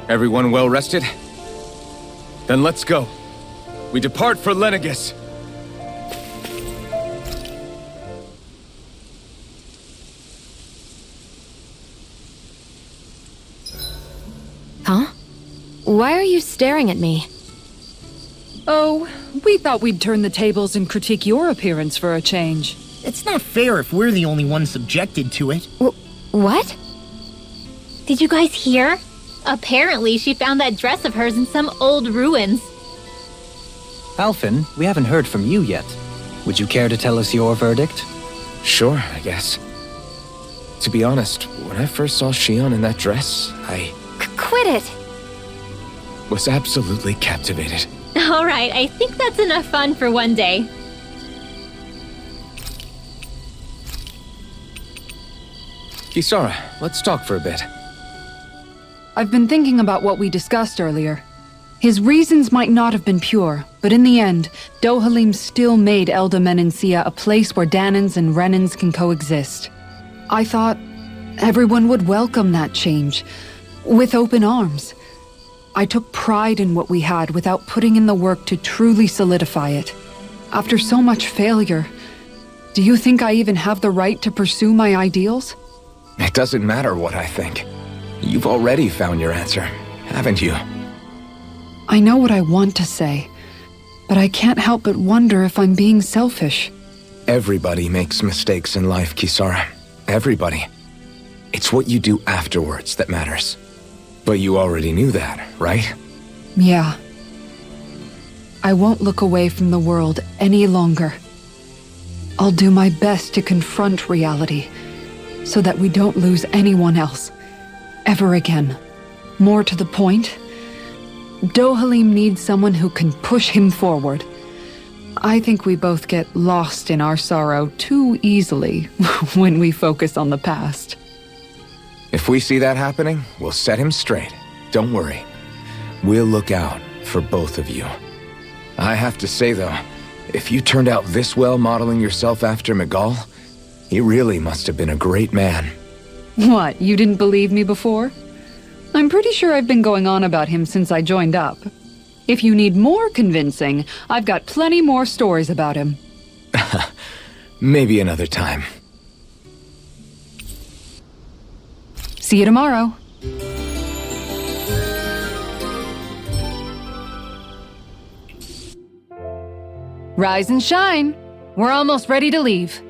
Everyone well rested? Then let's go. We depart for Lenegis. Huh? Why are you staring at me? Oh, we thought we'd turn the tables and critique your appearance for a change. It's not fair if we're the only ones subjected to it. What? Did you guys hear? Apparently, she found that dress of hers in some old ruins. Alphen, we haven't heard from you yet. Would you care to tell us your verdict? Sure, I guess. To be honest, when I first saw Shion in that dress, I Quit it! was absolutely captivated. Alright, I think that's enough fun for one day. Kisara, let's talk for a bit. I've been thinking about what we discussed earlier. His reasons might not have been pure, but in the end, Dohalim still made Elda Menencia a place where Danans and Renans can coexist. I thought everyone would welcome that change, with open arms. I took pride in what we had without putting in the work to truly solidify it. After so much failure, do you think I even have the right to pursue my ideals? It doesn't matter what I think. You've already found your answer, haven't you? I know what I want to say, but I can't help but wonder if I'm being selfish. Everybody makes mistakes in life, Kisara. Everybody. It's what you do afterwards that matters. But you already knew that, right? Yeah. I won't look away from the world any longer. I'll do my best to confront reality, so that we don't lose anyone else, ever again. More to the point, Dohalim needs someone who can push him forward. I think we both get lost in our sorrow too easily when we focus on the past. If we see that happening, we'll set him straight. Don't worry. We'll look out for both of you. I have to say though, if you turned out this well modeling yourself after Miguel, he really must have been a great man. What, you didn't believe me before? I'm pretty sure I've been going on about him since I joined up. If you need more convincing, I've got plenty more stories about him. Maybe another time. See you tomorrow. Rise and shine. We're almost ready to leave.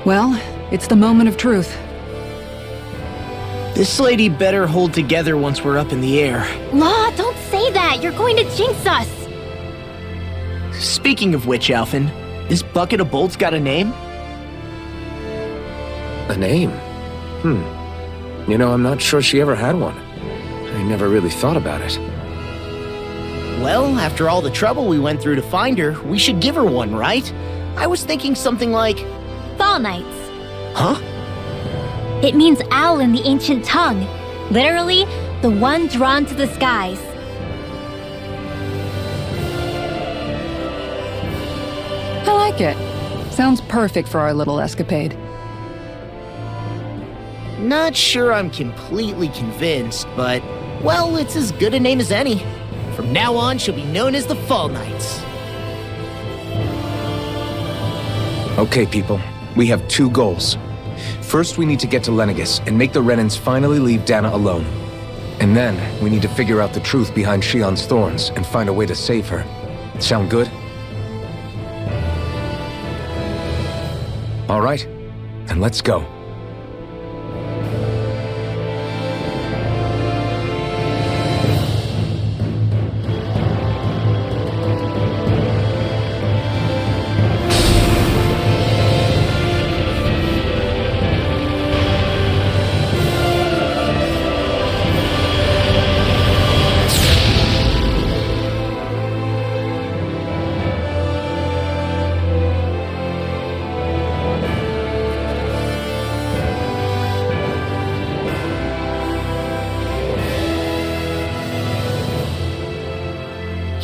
Well, it's the moment of truth. This lady better hold together once we're up in the air. Law, don't say that! You're going to jinx us! Speaking of which, Alphen, this bucket of bolts got a name? A name? You know, I'm not sure she ever had one. I never really thought about it. Well, after all the trouble we went through to find her, we should give her one, right? I was thinking something like... Fall Knights. Huh? It means owl in the ancient tongue. Literally, the one drawn to the skies. I like it. Sounds perfect for our little escapade. Not sure I'm completely convinced, but, well, it's as good a name as any. From now on, she'll be known as the Fall Knights. Okay, people. We have two goals. First, we need to get to Lenegis and make the Renans finally leave Dhana alone. And then, we need to figure out the truth behind Shion's thorns and find a way to save her. Sound good? All right, then let's go.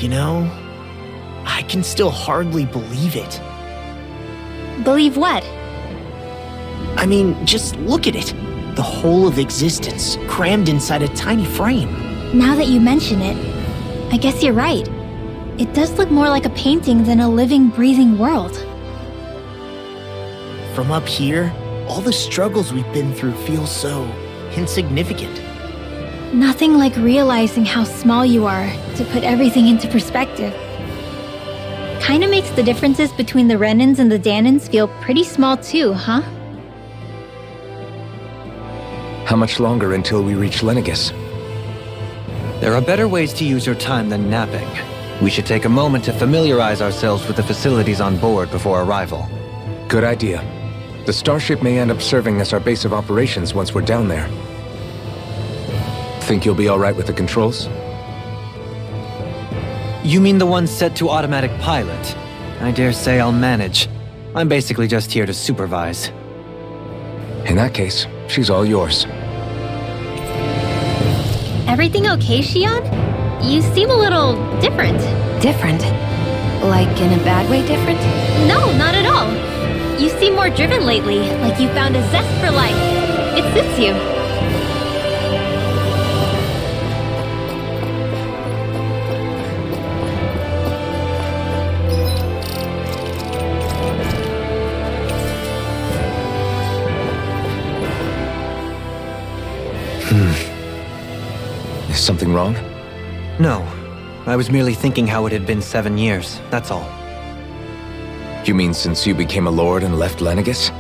You know, I can still hardly believe it. Believe what? I mean, just look at it. The whole of existence, crammed inside a tiny frame. Now that you mention it, I guess you're right. It does look more like a painting than a living, breathing world. From up here, all the struggles we've been through feel so insignificant. Nothing like realizing how small you are to put everything into perspective. Kinda makes the differences between the Renans and the Danans feel pretty small too, huh? How much longer until we reach Lenegis? There are better ways to use your time than napping. We should take a moment to familiarize ourselves with the facilities on board before arrival. Good idea. The starship may end up serving as our base of operations once we're down there. Think you'll be all right with the controls? You mean the one set to automatic pilot? I dare say I'll manage. I'm basically just here to supervise. In that case, she's all yours. Everything okay, Shion? You seem a little different. Different? Like in a bad way different? No, not at all. You seem more driven lately, like you found a zest for life. It suits you. Is something wrong? No. I was merely thinking how it had been 7 years, that's all. You mean since you became a lord and left Lenegis?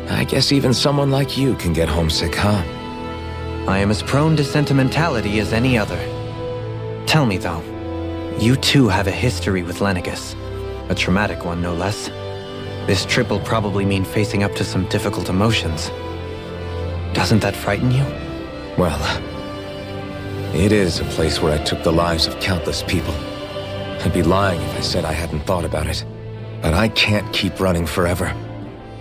I guess even someone like you can get homesick, huh? I am as prone to sentimentality as any other. Tell me though, you too have a history with Lenegis. A traumatic one, no less. This trip will probably mean facing up to some difficult emotions. Doesn't that frighten you? Well, it is a place where I took the lives of countless people. I'd be lying if I said I hadn't thought about it. But I can't keep running forever.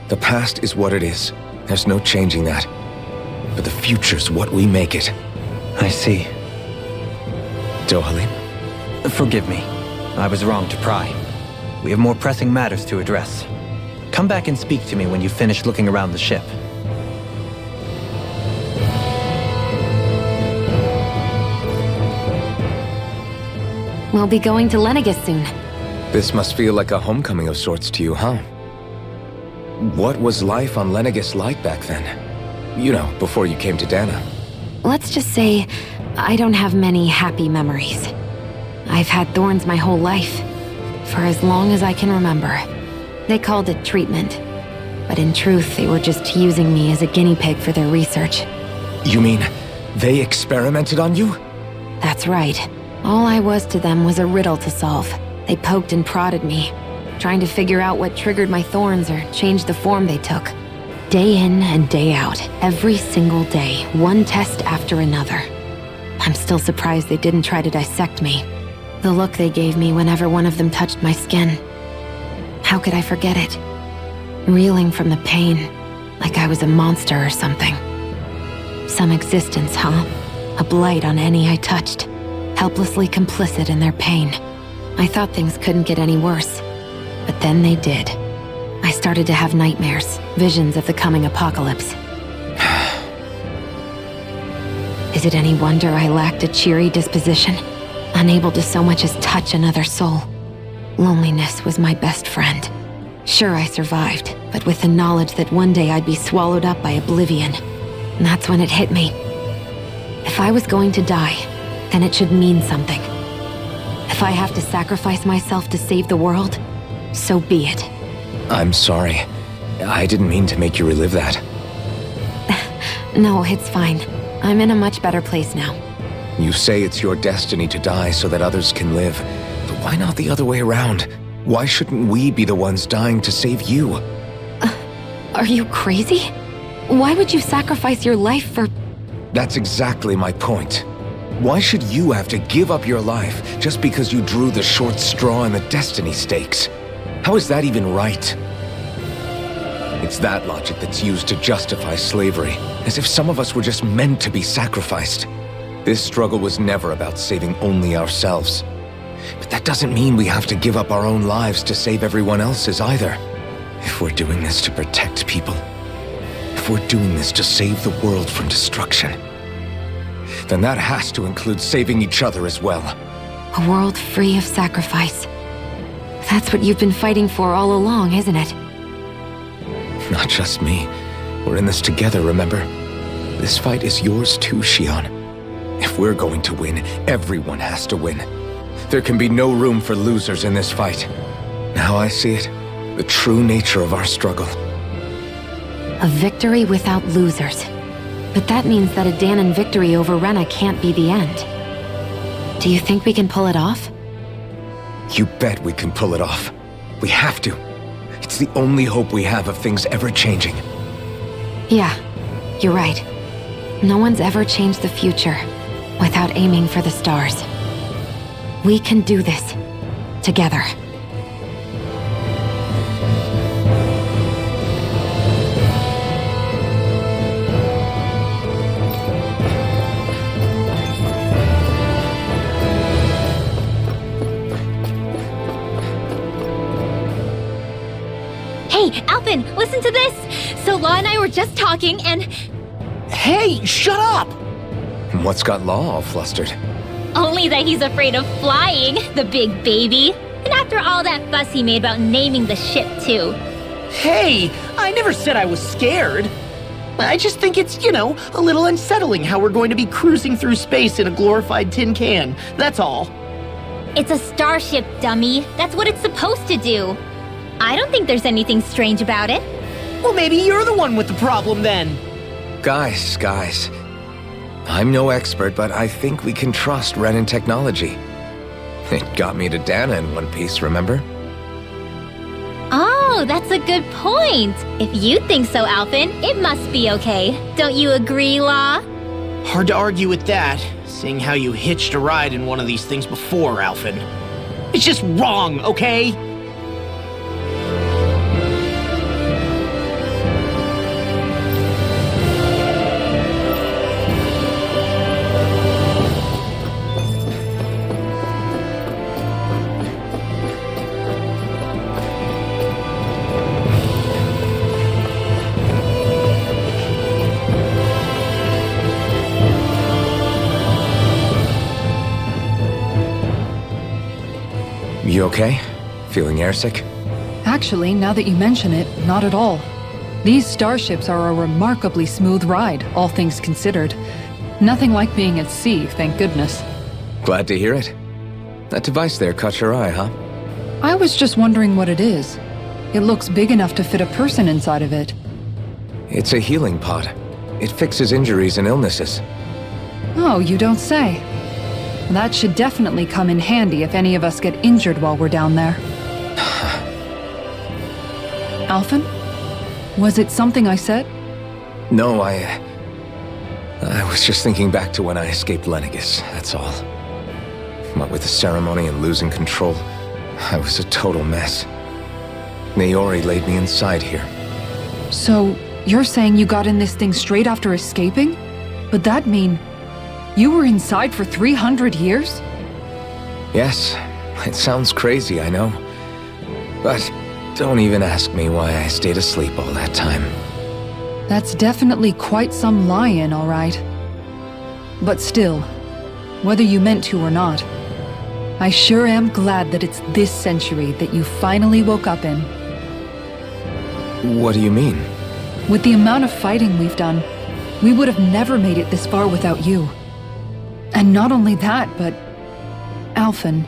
The past is what it is. There's no changing that. But the future's what we make it. I see. Dohalim? Forgive me. I was wrong to pry. We have more pressing matters to address. Come back and speak to me when you finish looking around the ship. We'll be going to Lenegis soon. This must feel like a homecoming of sorts to you, huh? What was life on Lenegis like back then? You know, before you came to Dhana. Let's just say, I don't have many happy memories. I've had thorns my whole life, for as long as I can remember. They called it treatment, but in truth, they were just using me as a guinea pig for their research. You mean, they experimented on you? That's right. All I was to them was a riddle to solve. They poked and prodded me, trying to figure out what triggered my thorns or changed the form they took. Day in and day out, every single day, one test after another. I'm still surprised they didn't try to dissect me. The look they gave me whenever one of them touched my skin. How could I forget it? Reeling from the pain, like I was a monster or something. Some existence, huh? A blight on any I touched, helplessly complicit in their pain. I thought things couldn't get any worse, but then they did. I started to have nightmares, visions of the coming apocalypse. Is it any wonder I lacked a cheery disposition, unable to so much as touch another soul? Loneliness was my best friend. Sure, I survived, but with the knowledge that one day I'd be swallowed up by oblivion. And that's when it hit me. If I was going to die, then it should mean something. If I have to sacrifice myself to save the world, so be it. I'm sorry. I didn't mean to make you relive that. No, it's fine. I'm in a much better place now. You say it's your destiny to die so that others can live. But why not the other way around? Why shouldn't we be the ones dying to save you? Are you crazy? Why would you sacrifice your life for... That's exactly my point. Why should you have to give up your life just because you drew the short straw in the destiny stakes? How is that even right? It's that logic that's used to justify slavery, as if some of us were just meant to be sacrificed. This struggle was never about saving only ourselves. But that doesn't mean we have to give up our own lives to save everyone else's either. If we're doing this to protect people, if we're doing this to save the world from destruction, then that has to include saving each other as well. A world free of sacrifice. That's what you've been fighting for all along, isn't it? Not just me. We're in this together, remember? This fight is yours too, Xion. If we're going to win, everyone has to win. There can be no room for losers in this fight. Now I see it, the true nature of our struggle. A victory without losers. But that means that a Dahnan victory over Rena can't be the end. Do you think we can pull it off? You bet we can pull it off. We have to. It's the only hope we have of things ever changing. Yeah, you're right. No one's ever changed the future without aiming for the stars. We can do this. Together. Hey, Alphen, listen to this! So Law and I were just talking and... Hey, shut up! What's got Law all flustered? Only that he's afraid of flying, the big baby. And after all that fuss he made about naming the ship, too. Hey, I never said I was scared. I just think it's, a little unsettling how we're going to be cruising through space in a glorified tin can. That's all. It's a starship, dummy. That's what it's supposed to do. I don't think there's anything strange about it. Well, maybe you're the one with the problem then. Guys. I'm no expert, but I think we can trust Renan technology. It got me to Dhana in one piece, remember? Oh, that's a good point. If you think so, Alphen, it must be okay. Don't you agree, Law? Hard to argue with that, seeing how you hitched a ride in one of these things before, Alphen. It's just wrong, okay? You okay? Feeling airsick? Actually, now that you mention it, not at all. These starships are a remarkably smooth ride, all things considered. Nothing like being at sea, thank goodness. Glad to hear it. That device there caught your eye, huh? I was just wondering what it is. It looks big enough to fit a person inside of it. It's a healing pod. It fixes injuries and illnesses. Oh, you don't say. That should definitely come in handy if any of us get injured while we're down there. Alphen? Was it something I said? No, I was just thinking back to when I escaped Lenegis, that's all. What with the ceremony and losing control, I was a total mess. Naori laid me inside here. So, you're saying you got in this thing straight after escaping? But that'd mean... you were inside for 300 years? Yes, it sounds crazy, I know. But don't even ask me why I stayed asleep all that time. That's definitely quite some lie-in, all right. But still, whether you meant to or not, I sure am glad that it's this century that you finally woke up in. What do you mean? With the amount of fighting we've done, we would have never made it this far without you. And not only that, but... Alphen,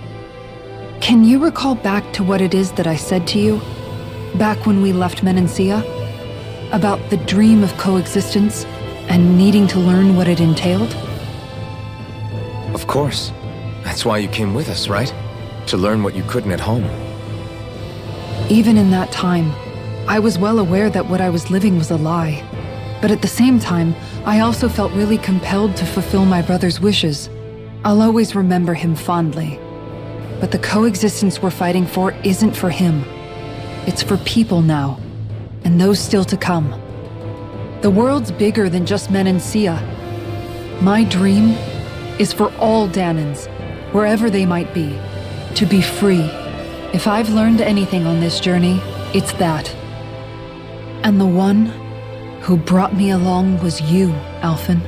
can you recall back to what it is that I said to you? Back when we left Menancia? About the dream of coexistence, and needing to learn what it entailed? Of course. That's why you came with us, right? To learn what you couldn't at home. Even in that time, I was well aware that what I was living was a lie. But at the same time, I also felt really compelled to fulfill my brother's wishes. I'll always remember him fondly. But the coexistence we're fighting for isn't for him. It's for people now, and those still to come. The world's bigger than just Menancia. My dream is for all Dahnans, wherever they might be, To be free. If I've learned anything on this journey, it's that. And the one who brought me along was you, Alphen.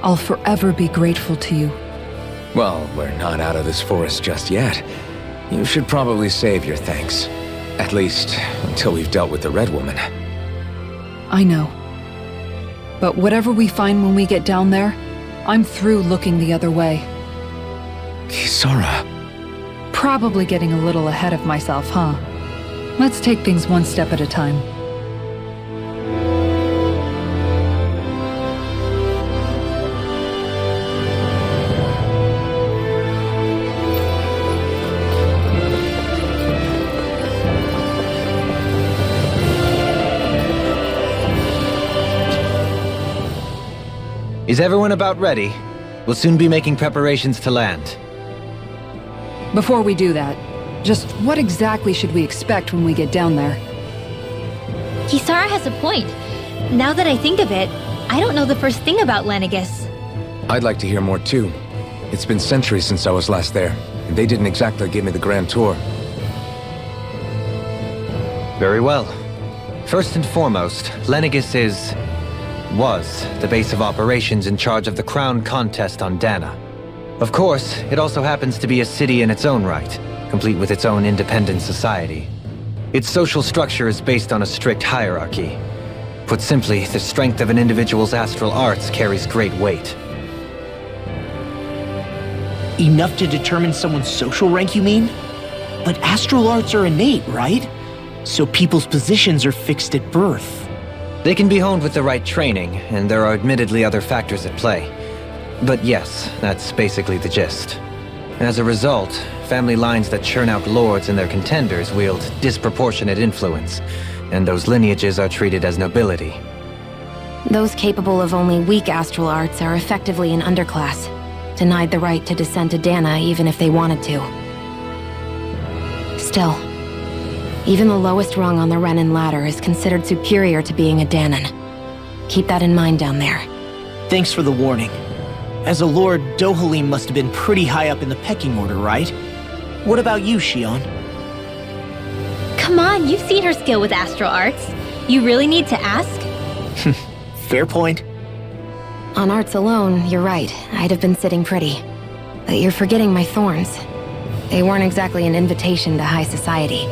I'll forever be grateful to you. Well, we're not out of this forest just yet. You should probably save your thanks. At least, until we've dealt with the Red Woman. I know. But whatever we find when we get down there, I'm through looking the other way. Kisara. Probably getting a little ahead of myself, huh? Let's take things one step at a time. Is everyone about ready? We'll soon be making preparations to land. Before we do that, just what exactly should we expect when we get down there? Kisara has a point. Now that I think of it, I don't know the first thing about Lenegis. I'd like to hear more too. It's been centuries since I was last there, and they didn't exactly give me the grand tour. Very well. First and foremost, Lenegis was the base of operations in charge of the crown contest on Dhana. Of course, it also happens to be a city in its own right, complete with its own independent society. Its social structure is based on a strict hierarchy. Put simply, the strength of an individual's astral arts carries great weight. Enough to determine someone's social rank, you mean? But astral arts are innate, right? So people's positions are fixed at birth. They can be honed with the right training, and there are admittedly other factors at play. But yes, that's basically the gist. As a result, family lines that churn out lords and their contenders wield disproportionate influence, and those lineages are treated as nobility. Those capable of only weak astral arts are effectively an underclass, denied the right to descend to Dhana even if they wanted to. Still, even the lowest rung on the Renin ladder is considered superior to being a Dhanan. Keep that in mind down there. Thanks for the warning. As a lord, Dohalim must have been pretty high up in the pecking order, right? What about you, Shion? Come on, you've seen her skill with astral arts. You really need to ask? Fair point. On arts alone, you're right. I'd have been sitting pretty. But you're forgetting my thorns. They weren't exactly an invitation to high society.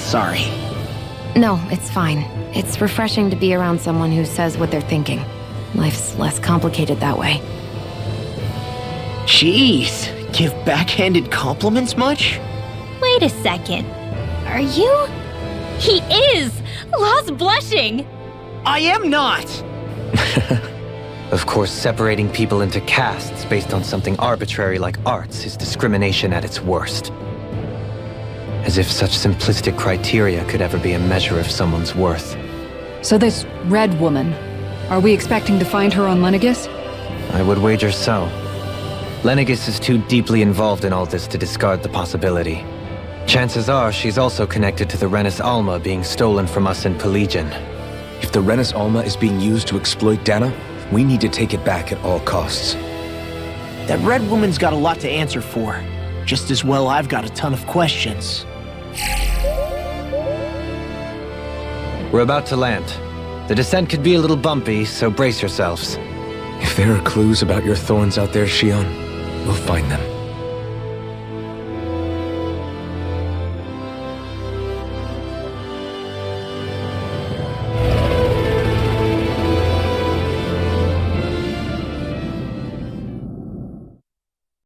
Sorry. No, it's fine. It's refreshing to be around someone who says what they're thinking. Life's less complicated that way. Jeez, give backhanded compliments much? Wait a second. Are you? He is! Law's blushing! I am not! Of course, separating people into castes based on something arbitrary like arts is discrimination at its worst. As if such simplistic criteria could ever be a measure of someone's worth. So this Red Woman, are we expecting to find her on Lenegis? I would wager so. Lenegis is too deeply involved in all this to discard the possibility. Chances are she's also connected to the Renis Alma being stolen from us in Pelegion. If the Renis Alma is being used to exploit Dhana, we need to take it back at all costs. That Red Woman's got a lot to answer for. Just as well I've got a ton of questions. We're about to land. The descent could be a little bumpy, so brace yourselves. If there are clues about your thorns out there, Shion, we'll find them.